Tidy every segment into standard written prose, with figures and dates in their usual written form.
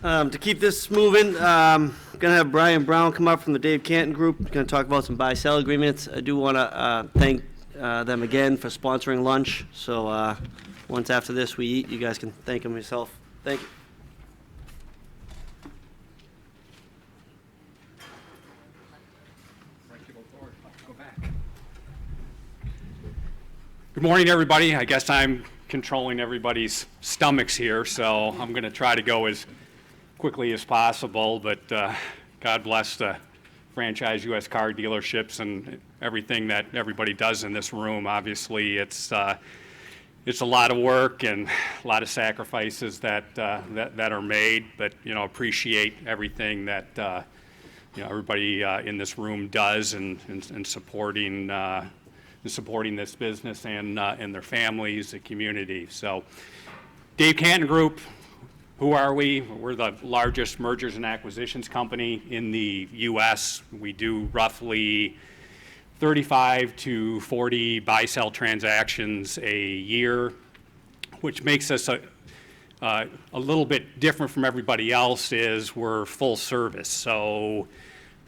To keep this moving, going to have Brian Brown come up from the Dave Cantin Group. Going to talk about some buy-sell agreements. I do want to thank them again for sponsoring lunch. So once after this we eat, you guys can thank them yourself. Thank you. Good morning, everybody. I guess I'm controlling everybody's stomachs here, so I'm going to try to go as quickly as possible, but God bless the franchise U.S. car dealerships and everything that everybody does in this room. Obviously, it's a lot of work and a lot of sacrifices that are made, but appreciate everything that everybody in this room does and supporting this business and their families, the community. So, Dave Cantin Group, who are we? We're the largest mergers and acquisitions company in the U.S. We do roughly 35 to 40 buy-sell transactions a year, which makes us a little bit different from everybody else. Is we're full service. So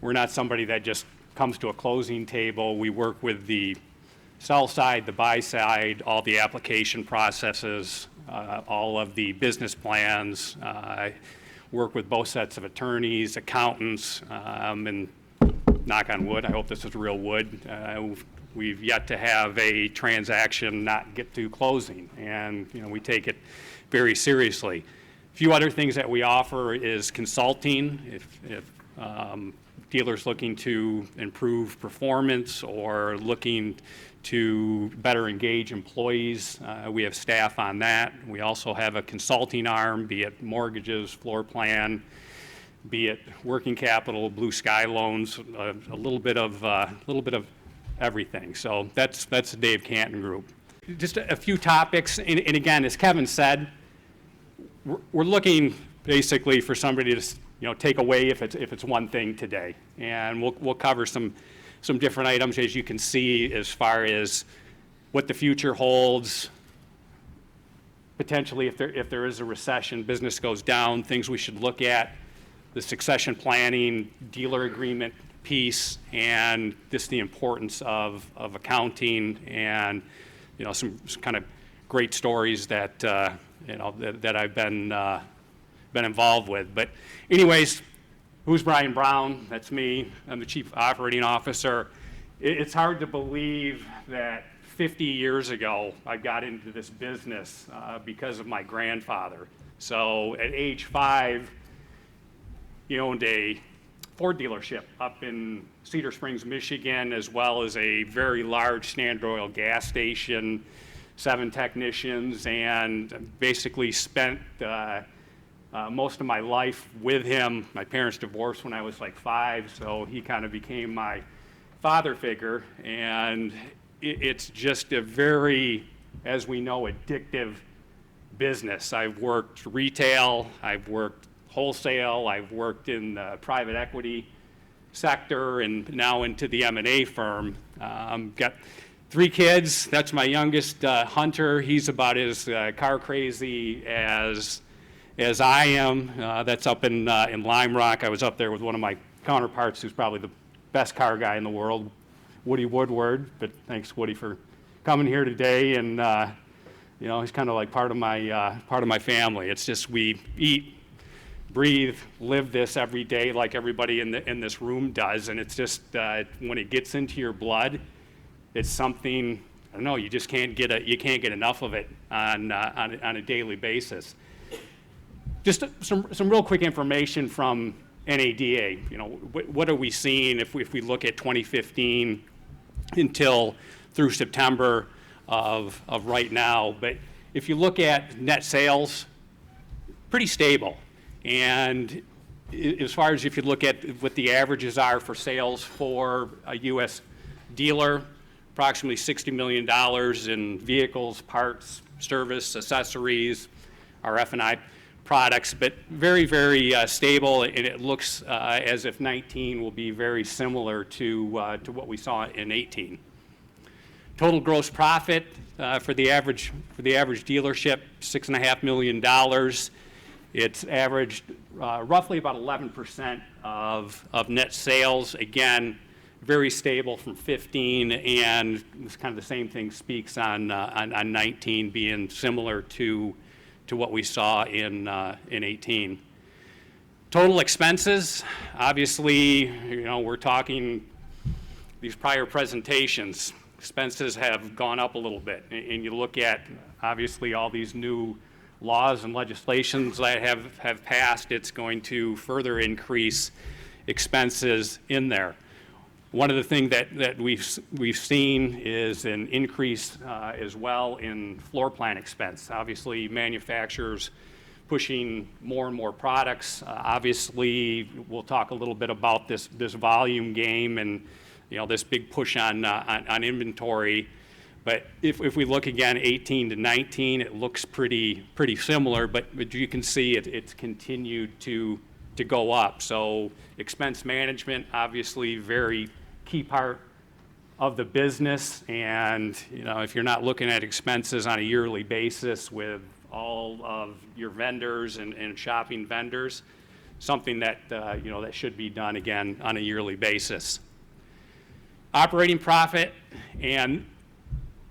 we're not somebody that just comes to a closing table. We work with the sell side, the buy side, all the application processes, all of the business plans, work with both sets of attorneys, accountants, and knock on wood, I hope this is real wood, we've yet to have a transaction not get to closing, and we take it very seriously. A few other things that we offer is consulting. If dealers looking to improve performance or looking to better engage employees, we have staff on that. We also have a consulting arm, be it mortgages, floor plan, be it working capital, blue sky loans, a little bit of everything. So that's the Dave Cantin Group. Just a few topics, and again, as Kevin said, we're looking basically for somebody to take away if it's one thing today, and we'll cover some different items, as you can see, as far as what the future holds, potentially if there is a recession, business goes down, things we should look at, the succession planning, dealer agreement piece, and just the importance of accounting, and some kind of great stories that that I've been involved with. But anyways, who's Brian Brown? That's me. I'm the Chief Operating Officer. It's hard to believe that 50 years ago I got into this business because of my grandfather. So at age 5, he owned a Ford dealership up in Cedar Springs, Michigan, as well as a very large Standard Oil gas station, 7 technicians, and basically spent most of my life with him. My parents divorced when I was like 5, so he kind of became my father figure, and it's just a very, as we know, addictive business. I've worked retail, I've worked wholesale, I've worked in the private equity sector, and now into the M&A firm. Got 3 kids. That's my youngest, Hunter. He's about as car crazy as I am. That's up in Lime Rock. I was up there with one of my counterparts who's probably the best car guy in the world, Woody Woodward. But thanks, Woody, for coming here today. And he's kind of like part of my family. It's just we eat, breathe, live this every day like everybody in this room does. And it's just when it gets into your blood, it's something, I don't know, you just can't get enough of it on a daily basis. Just some real quick information from NADA. What are we seeing if we look at 2015 until through September of right now? But if you look at net sales, pretty stable. And as far as if you look at what the averages are for sales for a U.S. dealer, approximately $60 million in vehicles, parts, service, accessories, our F&I products, but very, very stable, and it looks as if 19 will be very similar to what we saw in 18. Total gross profit for the average dealership, $6.5 million. It's averaged roughly about 11% of net sales. Again, very stable from 15, and it's kind of the same thing speaks on 19 being similar to what we saw in 18. Total expenses, obviously, we're talking these prior presentations. Expenses have gone up a little bit, and you look at obviously all these new laws and legislations that have passed, it's going to further increase expenses in there. One of the things that we've seen is an increase as well in floor plan expense. Obviously, manufacturers pushing more and more products. Obviously, we'll talk a little bit about this volume game and this big push on inventory. But if we look again, 18 to 19, it looks pretty similar. But you can see it's continued to go up. So expense management, obviously, very key part of the business. And if you're not looking at expenses on a yearly basis with all of your vendors and shopping vendors, something that that should be done again on a yearly basis. Operating profit, and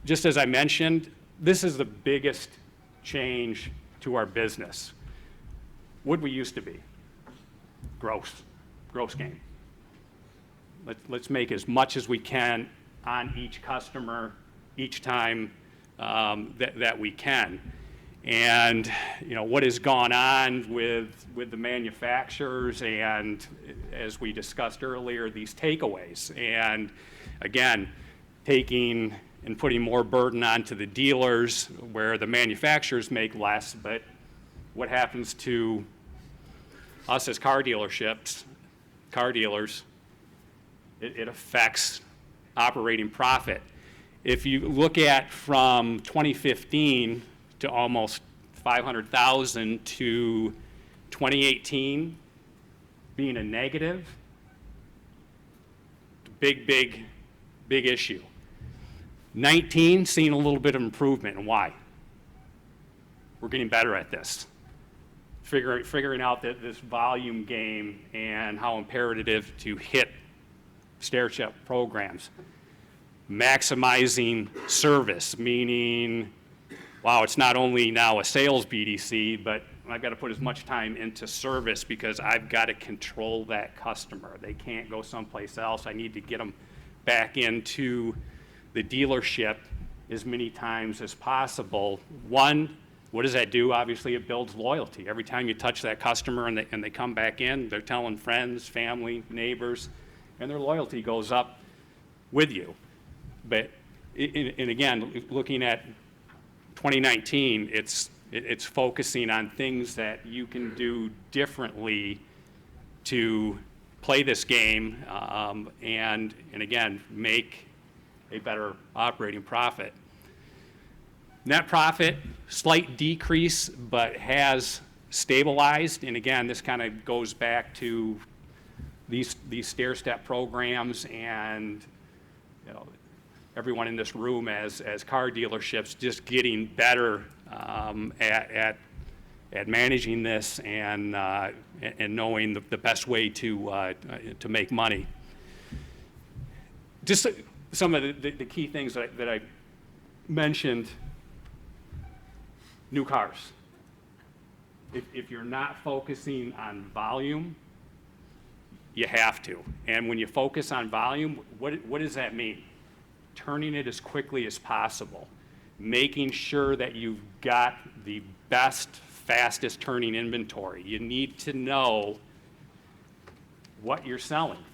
just as I mentioned, this is the biggest change to our business. What we used to be, gross gain. Let's make as much as we can on each customer each time that we can. And what has gone on with the manufacturers, and as we discussed earlier, these takeaways, and again, taking and putting more burden onto the dealers where the manufacturers make less. But what happens to us as car dealers? It affects operating profit. If you look at from 2015 to almost 500,000 to 2018 being a negative, big issue. 19 seeing a little bit of improvement, and why? We're getting better at this. Figuring out that this volume game and how imperative to hit stair-step programs. Maximizing service, meaning, wow, it's not only now a sales BDC, but I've got to put as much time into service because I've got to control that customer. They can't go someplace else. I need to get them back into the dealership as many times as possible. One, what does that do? Obviously, it builds loyalty. Every time you touch that customer and they come back in, they're telling friends, family, neighbors, and their loyalty goes up with you. But, and again, looking at 2019, it's focusing on things that you can do differently to play this game and again, make a better operating profit. Net profit, slight decrease, but has stabilized. And again, this kind of goes back to these stair-step programs, and everyone in this room as car dealerships just getting better at managing this and knowing the best way to make money. Just some of the key things that I mentioned. New cars. If you're not focusing on volume, you have to. And when you focus on volume, what does that mean? Turning it as quickly as possible. Making sure that you've got the best, fastest turning inventory. You need to know what you're selling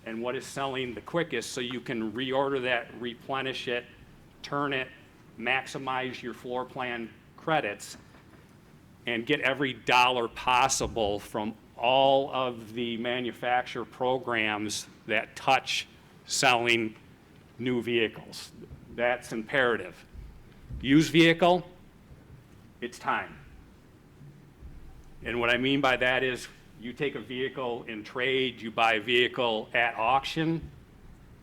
and what is selling the quickest so you can reorder that, replenish it, turn it, maximize your floor plan credits, and get every dollar possible from all of the manufacturer programs that touch selling new vehicles. That's imperative. Used vehicle, it's time. And what I mean by that is you take a vehicle in trade, you buy a vehicle at auction,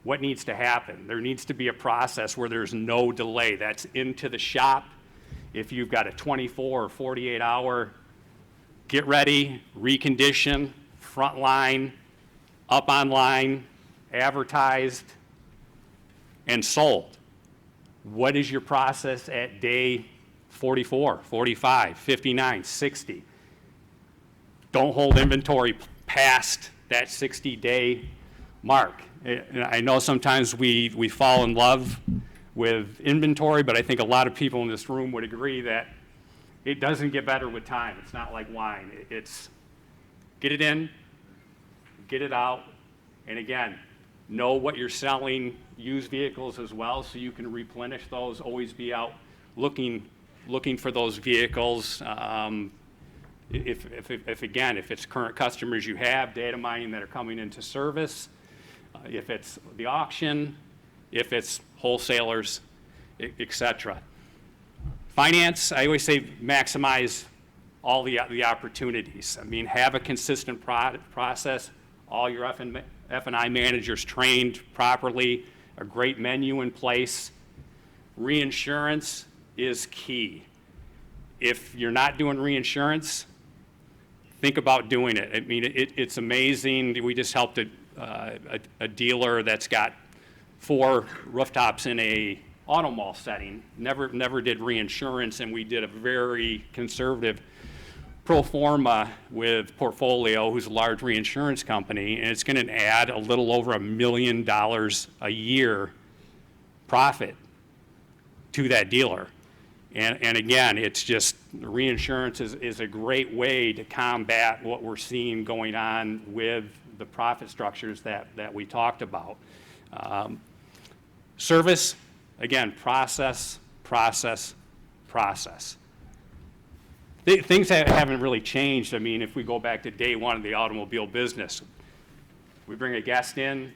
what needs to happen? There needs to be a process where there's no delay. That's into the shop. If you've got a 24 or 48 hour get ready, recondition, frontline, up online, advertised, and sold. What is your process at day 44, 45, 59, 60? Don't hold inventory past that 60-day mark. I know sometimes we fall in love with inventory, but I think a lot of people in this room would agree that it doesn't get better with time. It's not like wine. It's get it in, get it out, and again, know what you're selling, used vehicles as well, so you can replenish those, always be out looking for those vehicles. If again, if it's current customers you have, data mining that are coming into service, if it's the auction, if it's wholesalers, et cetera. Finance, I always say maximize all the opportunities. I mean, have a consistent process, all your F&I managers trained properly, a great menu in place. Reinsurance is key. If you're not doing reinsurance, think about doing it. I mean, it's amazing. We just helped a dealer that's got 4 rooftops in a auto mall setting, never did reinsurance, and we did a very conservative pro forma with Portfolio, who's a large reinsurance company, and it's going to add a little over $1 million a year profit to that dealer. And again, it's just reinsurance is a great way to combat what we're seeing going on with the profit structures that we talked about. Service, again, process. Things haven't really changed. I mean, if we go back to day one of the automobile business, we bring a guest in,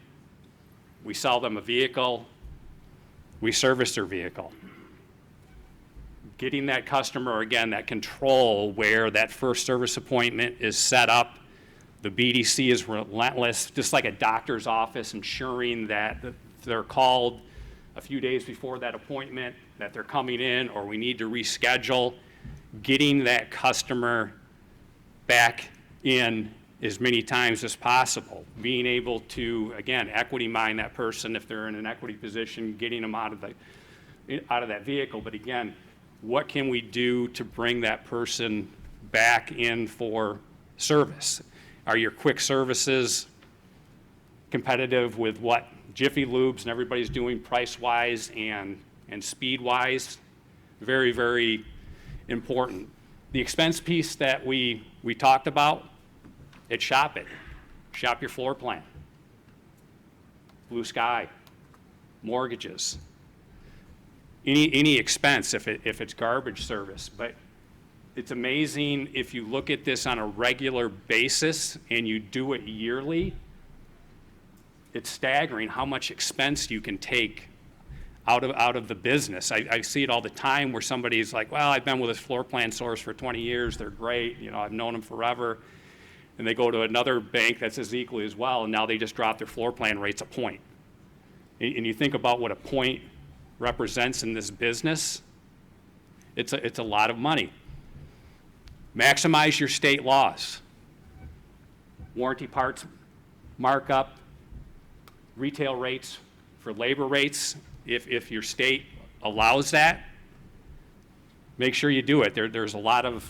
we sell them a vehicle, we service their vehicle. Getting that customer, again, that control where that first service appointment is set up, the BDC is relentless, just like a doctor's office, ensuring that they're called a few days before that appointment, that they're coming in, or we need to reschedule. Getting that customer back in as many times as possible. Being able to, again, equity mine that person if they're in an equity position, getting them out of that vehicle. But again, what can we do to bring that person back in for service? Are your quick services competitive with what Jiffy Lubes and everybody's doing price-wise and speed-wise? Very, very important. The expense piece that we talked about, it's shop it. Shop your floor plan. Blue sky, mortgages, any expense if it's garbage service. But it's amazing if you look at this on a regular basis and you do it yearly, it's staggering how much expense you can take out of the business. I see it all the time where somebody's like, well, I've been with this floor plan source for 20 years. They're great. You know, I've known them forever. And they go to another bank that's as equally as well, and now they just drop their floor plan rates a point. And you think about what a point represents in this business, it's a lot of money. Maximize your state laws. Warranty parts markup, retail rates for labor rates. If your state allows that, make sure you do it. There's a lot of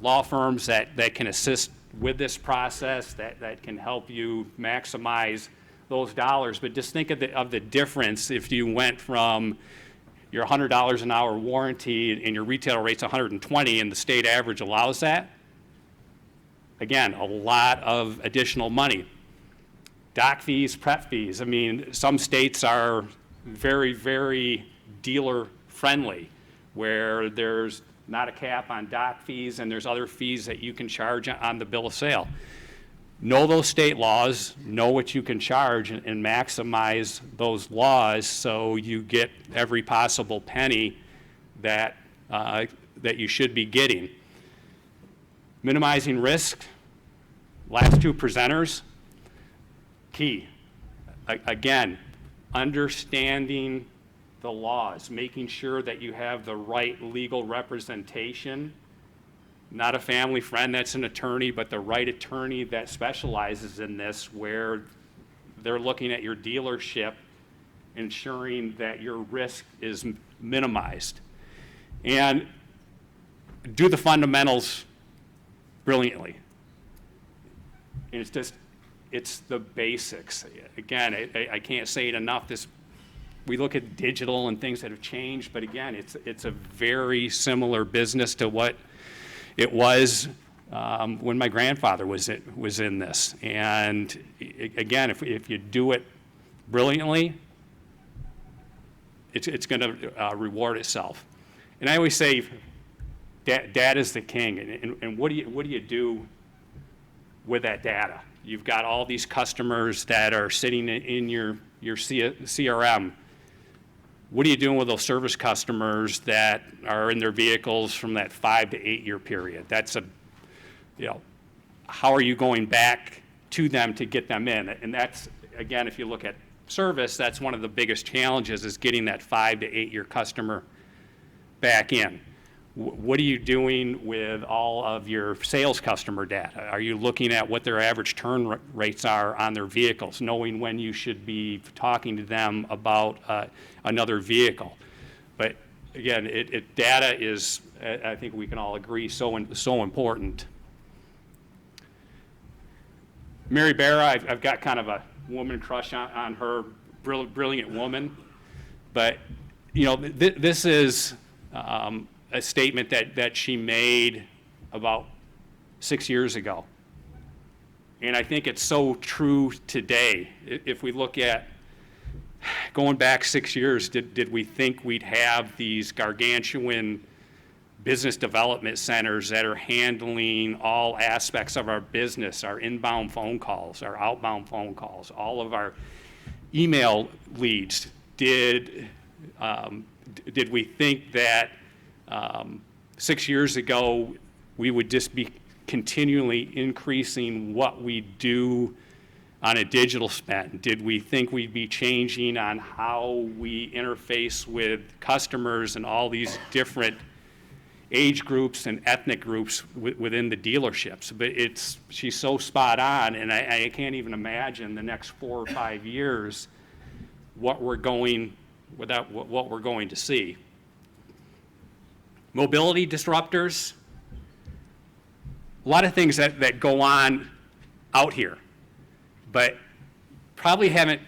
law firms that can assist with this process, that can help you maximize those dollars. But just think of the difference if you went from your $100 an hour warranty and your retail rate's $120 and the state average allows that. Again, a lot of additional money. Doc fees, prep fees. I mean, some states are very, very dealer friendly, where there's not a cap on doc fees and there's other fees that you can charge on the bill of sale. Know those state laws, know what you can charge, and maximize those laws so you get every possible penny that you should be getting. Minimizing risk, last two presenters, key. Again, understanding the laws, making sure that you have the right legal representation not a family friend that's an attorney, but the right attorney that specializes in this, where they're looking at your dealership, ensuring that your risk is minimized. And do the fundamentals brilliantly. And it's the basics. Again, I can't say it enough. We look at digital and things that have changed, but again, it's a very similar business to what it was when my grandfather was in this. And again, if you do it brilliantly, it's going to reward itself. And I always say, data is the king. And what do you do with that data? You've got all these customers that are sitting in your CRM. What are you doing with those service customers that are in their vehicles from that 5 to 8 year period? How are you going back to them to get them in? And that's, again, if you look at service, that's one of the biggest challenges, is getting that 5 to 8 year customer back in. What are you doing with all of your sales customer data? Are you looking at what their average turn rates are on their vehicles, knowing when you should be talking to them about another vehicle? But again, data is, I think we can all agree, so important. Mary Barra, I've got kind of a woman crush on her, brilliant woman. But this is a statement that she made about 6 years ago. And I think it's so true today. If we look at going back 6 years, did we think we'd have these gargantuan business development centers that are handling all aspects of our business, our inbound phone calls, our outbound phone calls, all of our email leads? Did we think that 6 years ago we would just be continually increasing what we do on a digital spend? Did we think we'd be changing on how we interface with customers and all these different age groups and ethnic groups within the dealerships? But she's so spot on, and I can't even imagine the next 4 or 5 years what we're going to see. Mobility disruptors, a lot of things that go on out here, but probably haven't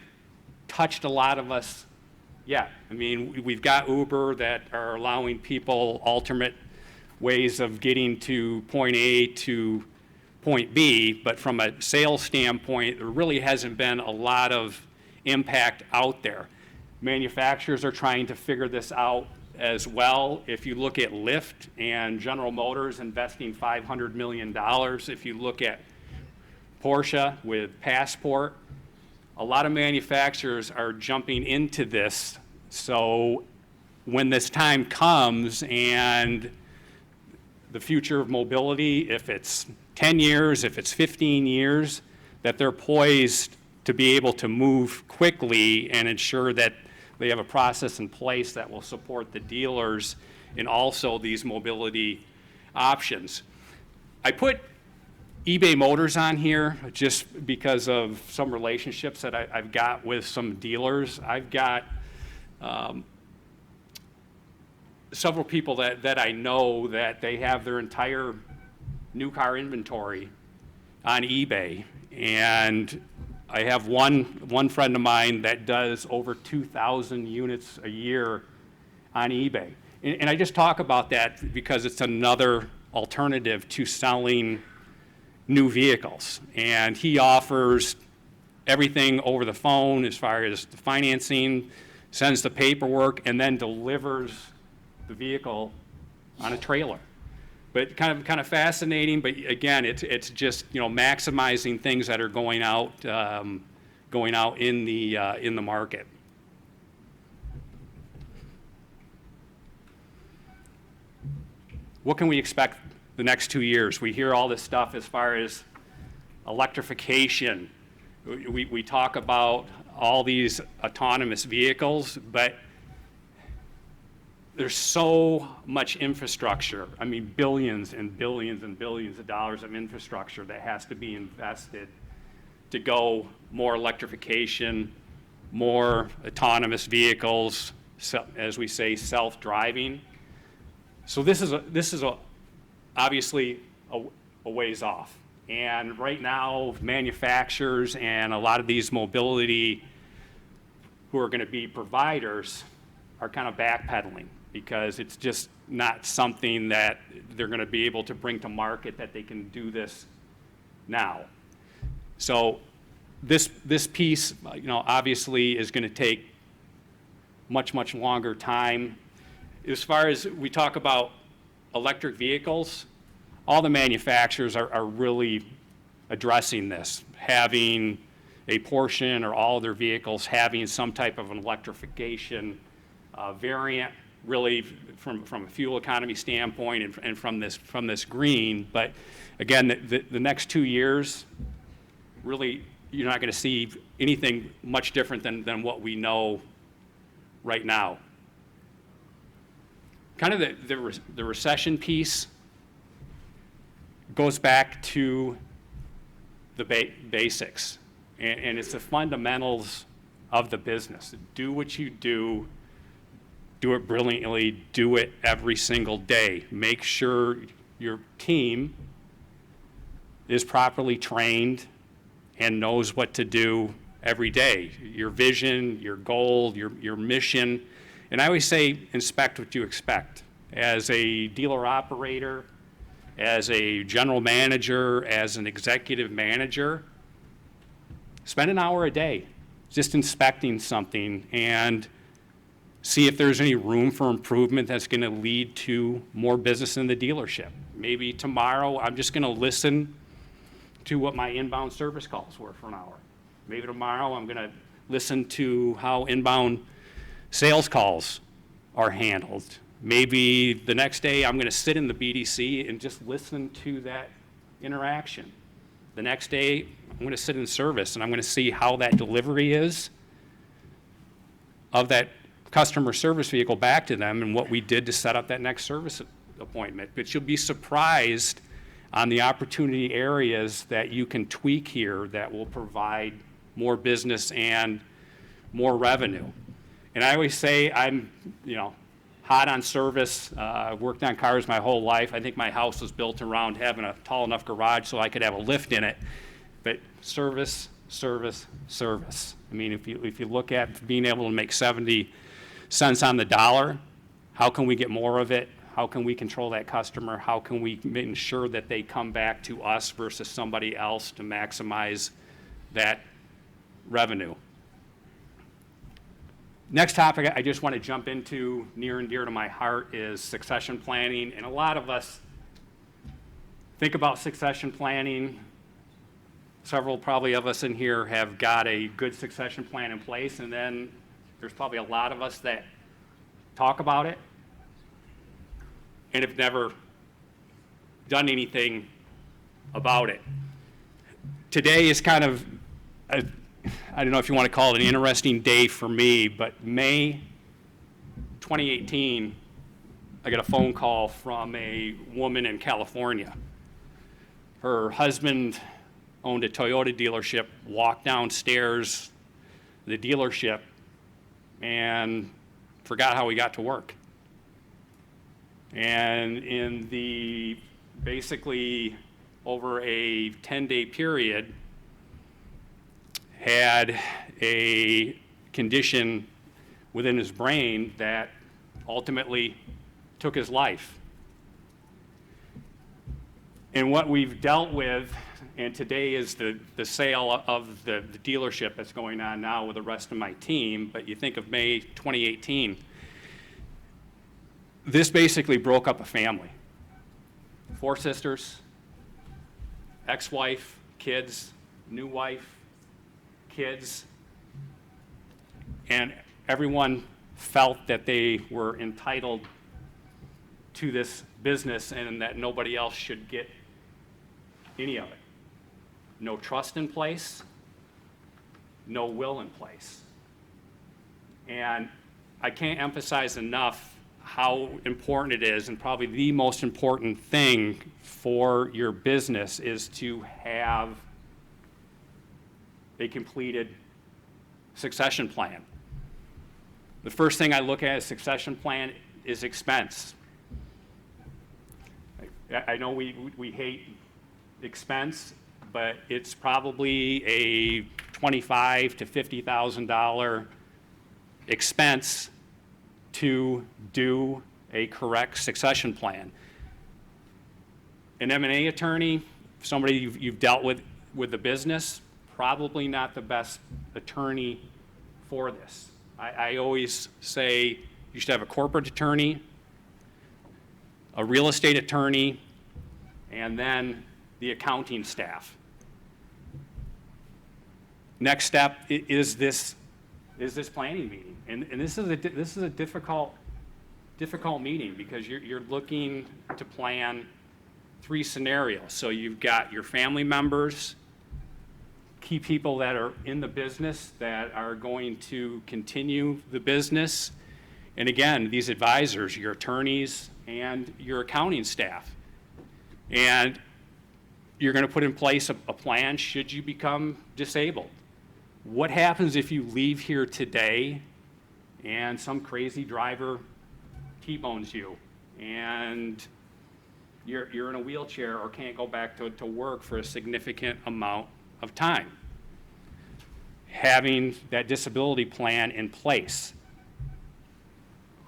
touched a lot of us yet. I mean, we've got Uber that are allowing people alternate ways of getting to point A to point B, but from a sales standpoint, there really hasn't been a lot of impact out there. Manufacturers are trying to figure this out as well. If you look at Lyft and General Motors investing $500 million, if you look at Porsche with Passport, a lot of manufacturers are jumping into this. So when this time comes and the future of mobility, if it's 10 years, if it's 15 years, that they're poised to be able to move quickly and ensure that they have a process in place that will support the dealers and also these mobility options. I put eBay Motors on here just because of some relationships that I've got with some dealers. I've got several people that I know that they have their entire new car inventory on eBay. And I have one friend of mine that does over 2,000 units a year on eBay. And I just talk about that because it's another alternative to selling new vehicles. And he offers everything over the phone as far as the financing, sends the paperwork, and then delivers the vehicle on a trailer. But kind of fascinating. But again, it's just maximizing things that are going out in the market. What can we expect the next 2 years? We hear all this stuff as far as electrification. We talk about all these autonomous vehicles, but there's so much infrastructure. I mean, billions and billions and billions of dollars of infrastructure that has to be invested to go more electrification, more autonomous vehicles, as we say, self-driving. So this is obviously a ways off. And right now, manufacturers and a lot of these mobility who are going to be providers are kind of backpedaling because it's just not something that they're going to be able to bring to market that they can do this now. So this piece, obviously is going to take much, much longer time. As far as we talk about electric vehicles, all the manufacturers are really addressing this, having a portion or all of their vehicles having some type of an electrification variant, really from a fuel economy standpoint and from this green. But again, the next 2 years, really, you're not going to see anything much different than what we know right now. Kind of the recession piece goes back to the basics, and it's the fundamentals of the business. Do what you do it brilliantly, do it every single day. Make sure your team is properly trained and knows what to do every day. Your vision, your goal, your mission. And I always say, inspect what you expect. As a dealer operator, as a general manager, as an executive manager, spend an hour a day just inspecting something and see if there's any room for improvement that's going to lead to more business in the dealership. Maybe tomorrow I'm just going to listen to what my inbound service calls were for an hour. Maybe tomorrow I'm going to listen to how inbound sales calls are handled. Maybe the next day I'm going to sit in the BDC and just listen to that interaction. The next day I'm going to sit in service and I'm going to see how that delivery is of that customer service vehicle back to them and what we did to set up that next service appointment. But you'll be surprised on the opportunity areas that you can tweak here that will provide more business and more revenue. And I always say I'm, hot on service. I've worked on cars my whole life. I think my house was built around having a tall enough garage so I could have a lift in it. But service, service, service. I mean, if you look at being able to make 70 cents on the dollar, how can we get more of it? How can we control that customer? How can we ensure that they come back to us versus somebody else to maximize that revenue? Next topic I just want to jump into, near and dear to my heart, is succession planning. And a lot of us think about succession planning. Several probably of us in here have got a good succession plan in place, and then there's probably a lot of us that talk about it and have never done anything about it. Today is kind of I don't know if you want to call it an interesting day for me, but May 2018, I got a phone call from a woman in California. Her husband owned a Toyota dealership, walked downstairs the dealership, and forgot how he got to work. And in the basically over a 10-day period, had a condition within his brain that ultimately took his life. And what we've dealt with, and today is the sale of the dealership that's going on now with the rest of my team, but you think of May 2018, this basically broke up a family. 4 sisters, ex-wife, kids, new wife, kids, and everyone felt that they were entitled to this business and that nobody else should get any of it. No trust in place, no will in place. And I can't emphasize enough how important it is, and probably the most important thing for your business is to have a completed succession plan. The first thing I look at as succession plan is expense. I know we hate expense, but it's probably a $25,000 to $50,000 expense to do a correct succession plan. An M&A attorney, somebody you've dealt with the business, probably not the best attorney for this. I always say you should have a corporate attorney, a real estate attorney, and then the accounting staff. Next step is this planning meeting, and this is a difficult meeting because you're looking to plan 3 scenarios. So you've got your family members, key people that are in the business that are going to continue the business, and again, these advisors, your attorneys and your accounting staff. And you're going to put in place a plan should you become disabled. What happens if you leave here today and some crazy driver T-bones you and you're in a wheelchair or can't go back to work for a significant amount of time? Having that disability plan in place.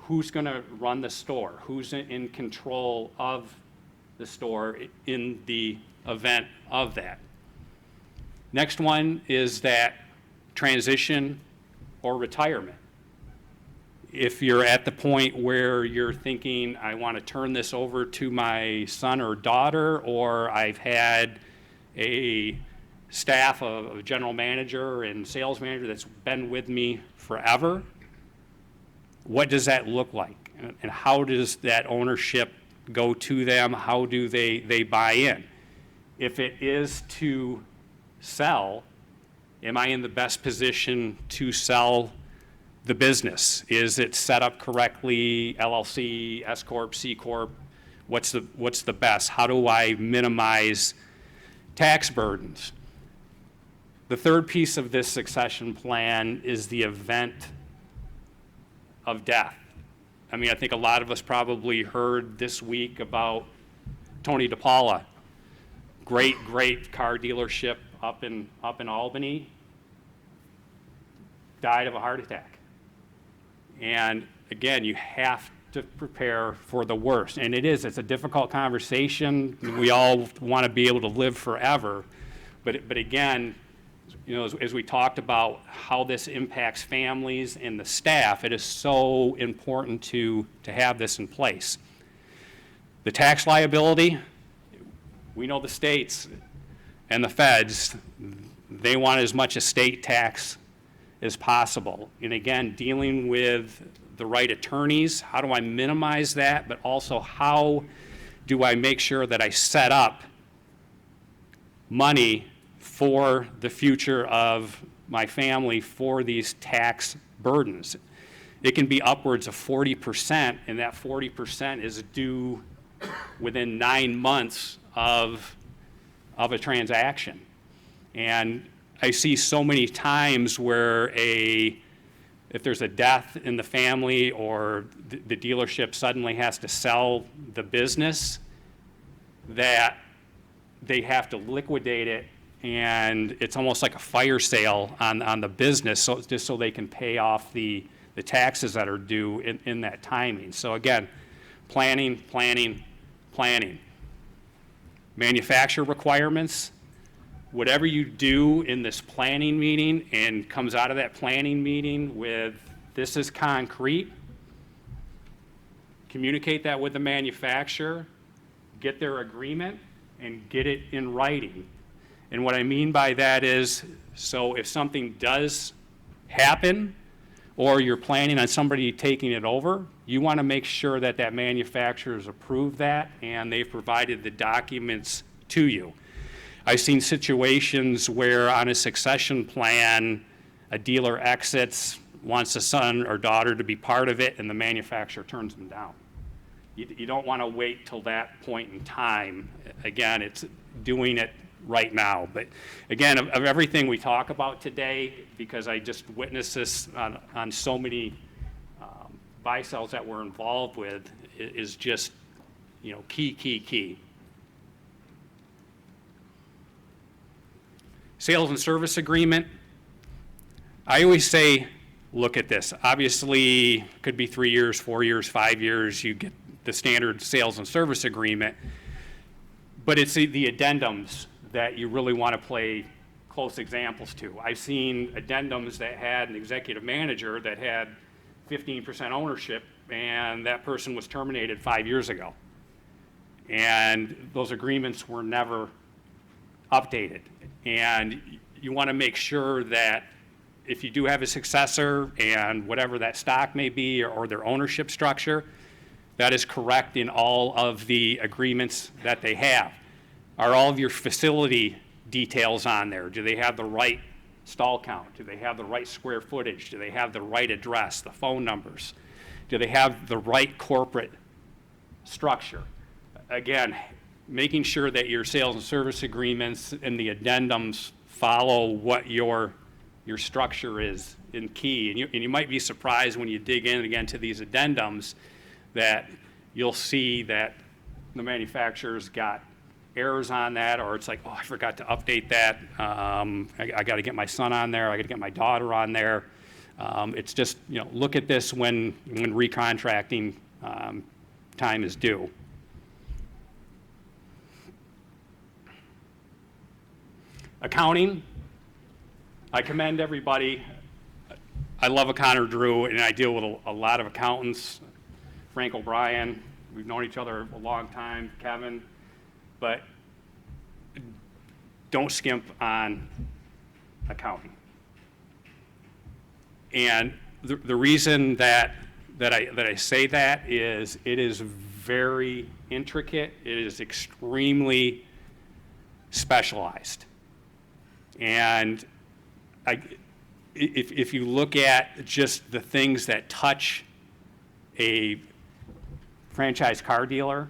Who's going to run the store? Who's in control of the store in the event of that? Next one is that transition or retirement. If you're at the point where you're thinking, I want to turn this over to my son or daughter, or I've had a staff of a general manager and sales manager that's been with me forever, what does that look like? And how does that ownership go to them? How do they buy in? If it is to sell, am I in the best position to sell the business? Is it set up correctly, LLC, S Corp, C Corp? What's the best? How do I minimize tax burdens? The third piece of this succession plan is the event of death. I mean, I think a lot of us probably heard this week about Tony DePaula, great car dealership up in Albany, died of a heart attack. And again, you have to prepare for the worst. And it's a difficult conversation. We all want to be able to live forever. But again, you know, as we talked about how this impacts families and the staff, it is so important to have this in place. The tax liability, we know the states and the feds, they want as much estate tax as possible. And again, dealing with the right attorneys, how do I minimize that, but also how do I make sure that I set up money for the future of my family for these tax burdens. It can be upwards of 40%, and that 40% is due within 9 months of a transaction. And I see so many times where if there's a death in the family or the dealership suddenly has to sell the business, that they have to liquidate it, and it's almost like a fire sale on the business, just so they can pay off the taxes that are due in that timing. So again, planning. Manufacturer requirements. Whatever you do in this planning meeting and comes out of that planning meeting with this is concrete, communicate that with the manufacturer, get their agreement, and get it in writing. And what I mean by that is, so if something does happen, or you're planning on somebody taking it over, you want to make sure that that manufacturer has approved that and they've provided the documents to you. I've seen situations where on a succession plan, a dealer exits wants a son or daughter to be part of it, and the manufacturer turns them down. You don't want to wait till that point in time. Again, it's doing it right now. But again, of everything we talk about today, because I just witnessed this on so many buy-sells that we're involved with, is just, key. Sales and service agreement. I always say, look at this. Obviously, could be 3 years, 4 years, 5 years. You get the standard sales and service agreement. But it's the addendums that you really want to play close examples to. I've seen addendums that had an executive manager that had 15% ownership, and that person was terminated 5 years ago. And those agreements were never updated. And you want to make sure that if you do have a successor and whatever that stock may be or their ownership structure, that is correct in all of the agreements that they have. Are all of your facility details on there? Do they have the right stall count? Do they have the right square footage? Do they have the right address, the phone numbers? Do they have the right corporate structure? Again, making sure that your sales and service agreements and the addendums follow what your structure is in key. And you might be surprised when you dig in again to these addendums that you'll see that the manufacturer's got errors on that, or it's like, oh, I forgot to update that. I got to get my son on there. I got to get my daughter on there. It's just, look at this when recontracting time is due. Accounting, I commend everybody. I love O'Connor Drew, and I deal with a lot of accountants. Frank O'Brien, we've known each other a long time, Kevin, but don't skimp on accounting. And the reason that I say that is it is very intricate. It is extremely specialized. And if you look at just the things that touch a franchise car dealer,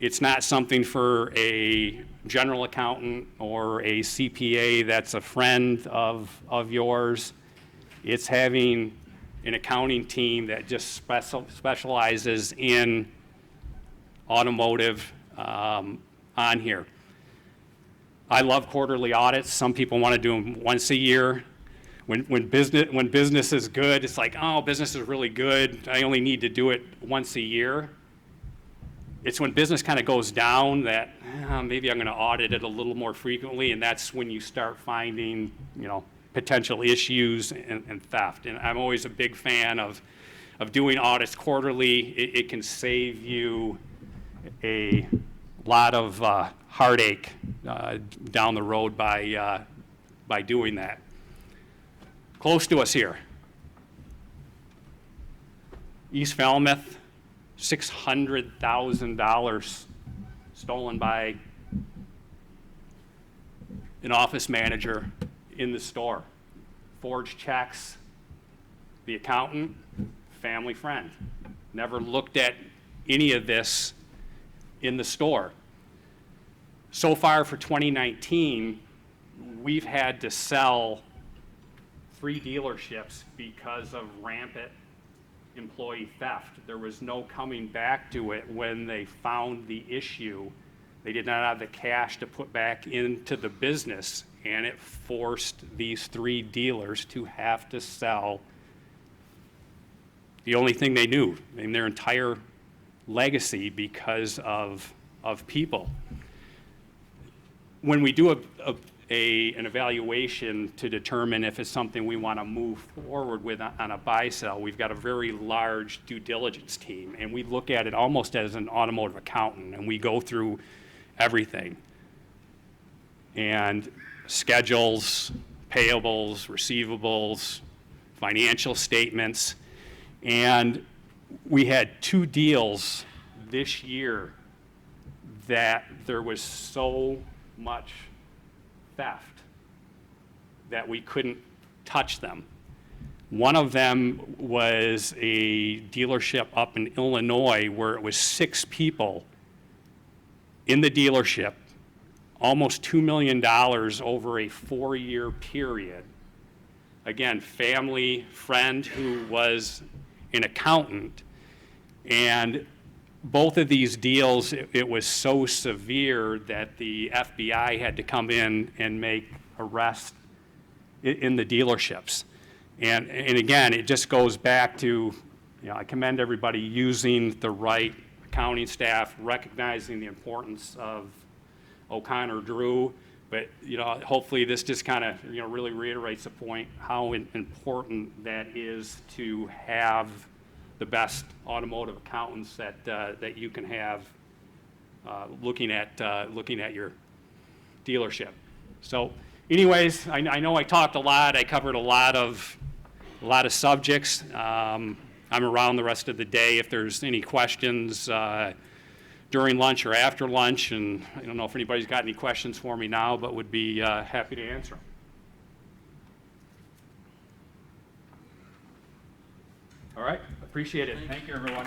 it's not something for a general accountant or a CPA that's a friend of yours. It's having an accounting team that just specializes in automotive on here. I love quarterly audits. Some people want to do them once a year. When business is good, it's like, oh, business is really good. I only need to do it once a year. It's when business kind of goes down that maybe I'm going to audit it a little more frequently, and that's when you start finding, potential issues and theft. And I'm always a big fan of doing audits quarterly. It can save you a lot of heartache down the road by doing that. Close to us here, East Falmouth, $600,000 stolen by an office manager in the store. Forged checks, the accountant, family friend. Never looked at any of this in the store. So far for 2019, we've had to sell 3 dealerships because of rampant employee theft. There was no coming back to it when they found the issue. They did not have the cash to put back into the business, and it forced these 3 dealers to have to sell the only thing they knew in their entire legacy because of people. When we do an evaluation to determine if it's something we want to move forward with on a buy-sell, we've got a very large due diligence team, and we look at it almost as an automotive accountant, and we go through everything. And schedules, payables, receivables, financial statements, and we had 2 deals this year that there was so much theft that we couldn't touch them. One of them was a dealership up in Illinois where it was 6 people in the dealership, almost $2 million over a 4-year period. Again, family, friend who was an accountant. And both of these deals, it was so severe that the FBI had to come in and make arrests in the dealerships. And again, it just goes back to, I commend everybody using the right accounting staff, recognizing the importance of O'Connor Drew, but hopefully this just kind of really reiterates the point how important that is to have the best automotive accountants that you can have looking at your dealership. So anyways, I know I talked a lot. I covered a lot of subjects. I'm around the rest of the day if there's any questions during lunch or after lunch, and I don't know if anybody's got any questions for me now, but would be happy to answer them. All right, appreciate it. Thank you, everyone.